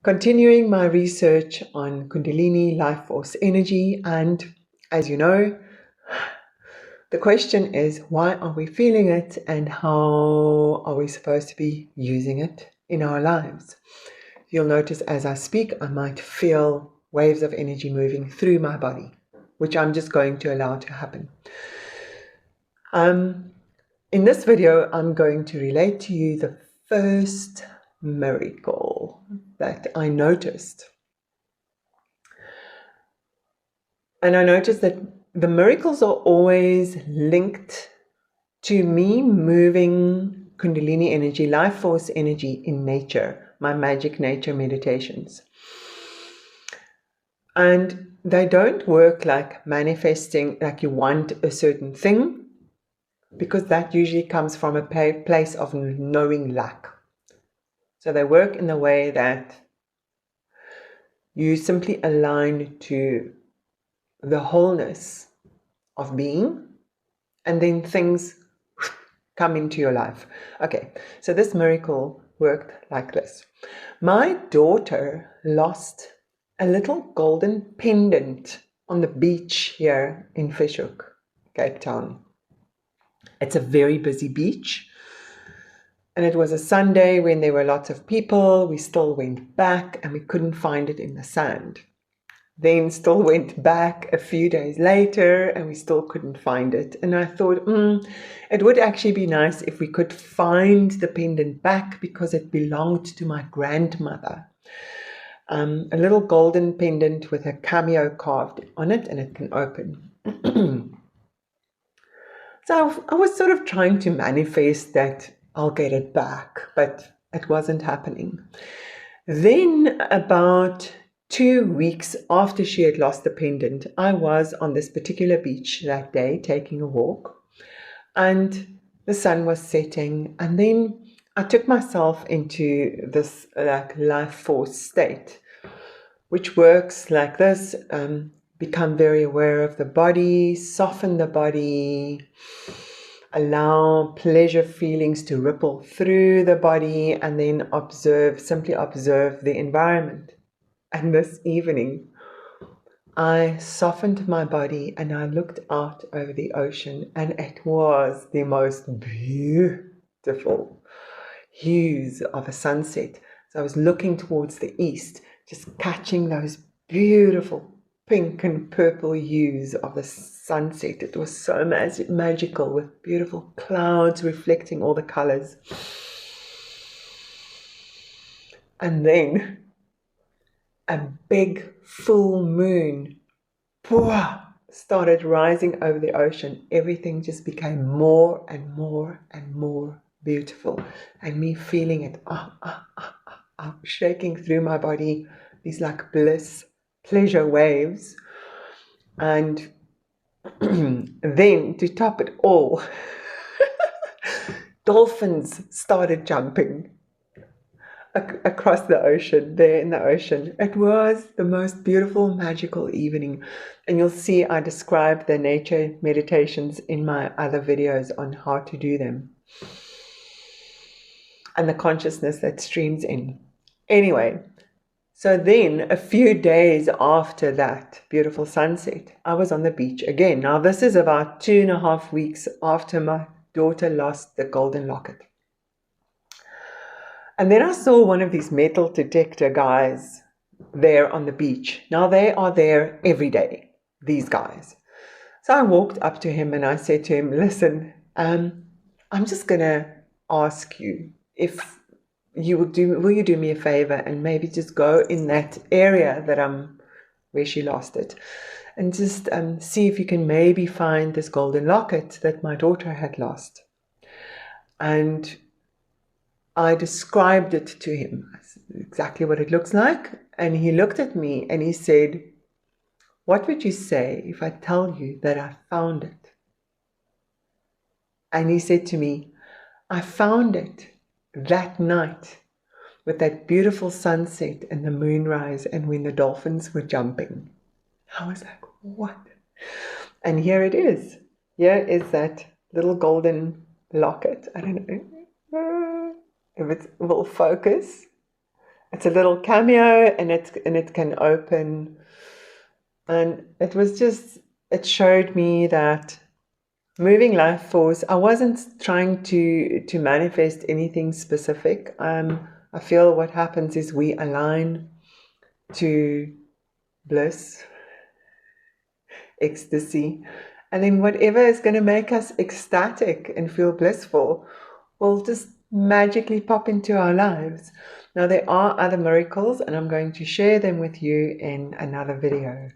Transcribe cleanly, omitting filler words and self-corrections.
continuing my research on Kundalini life force energy, and as you know, the question is, why are we feeling it and how are we supposed to be using it in our lives? You'll notice as I speak, I might feel waves of energy moving through my body, which I'm just going to allow to happen. In this video, I'm going to relate to you the first miracle that I noticed. And I noticed that the miracles are always linked to me moving Kundalini energy, life force energy in nature, my magic nature meditations. And they don't work like manifesting, like you want a certain thing, because that usually comes from a place of knowing lack. So they work in the way that you simply align to the wholeness of being, and then things come into your life. Okay, so this miracle worked like this. My daughter lost a little golden pendant on the beach here in Fishhoek, Cape Town. It's a very busy beach, and it was a Sunday when there were lots of people. We still went back and we couldn't find it in the sand. Then still went back a few days later and we still couldn't find it. And I thought, it would actually be nice if we could find the pendant back, because it belonged to my grandmother. A little golden pendant with a cameo carved on it, and it can open. So I was sort of trying to manifest that I'll get it back, but it wasn't happening. Then about 2 weeks after she had lost the pendant, I was on this particular beach that day taking a walk, and the sun was setting, and then I took myself into this life force state, which works like this. Become very aware of the body, soften the body, allow pleasure feelings to ripple through the body, and then simply observe the environment. And this evening, I softened my body and I looked out over the ocean, and it was the most beautiful hues of a sunset. So I was looking towards the east, just catching those beautiful pink and purple hues of the sunset. It was so magical, with beautiful clouds reflecting all the colors. And then a big full moon started rising over the ocean. Everything just became more and more and more beautiful, and me feeling it shaking through my body, these like bliss pleasure waves. And then to top it all, dolphins started jumping across the ocean, there in the ocean. It was the most beautiful, magical evening. And you'll see I describe the nature meditations in my other videos on how to do them, and the consciousness that streams in. Anyway, so then a few days after that beautiful sunset, I was on the beach again. Now this is about 2.5 weeks after my daughter lost the golden locket. And then I saw one of these metal detector guys there on the beach. Now they are there every day, these guys. So I walked up to him and I said to him, listen, I'm just going to ask you if will you do me a favor and maybe just go in that area that where she lost it, and just see if you can maybe find this golden locket that my daughter had lost. And I described it to him, exactly what it looks like. And he looked at me and he said, what would you say if I tell you that I found it? And he said to me, I found it that night with that beautiful sunset and the moonrise, and when the dolphins were jumping. I was like, what? And here it is. Here is that little golden locket. I don't know if it will focus. It's a little cameo, and it can open. And it showed me that moving life force, I wasn't trying to manifest anything specific. I feel what happens is we align to bliss, ecstasy, and then whatever is going to make us ecstatic and feel blissful will just magically pop into our lives. Now, there are other miracles, and I'm going to share them with you in another video.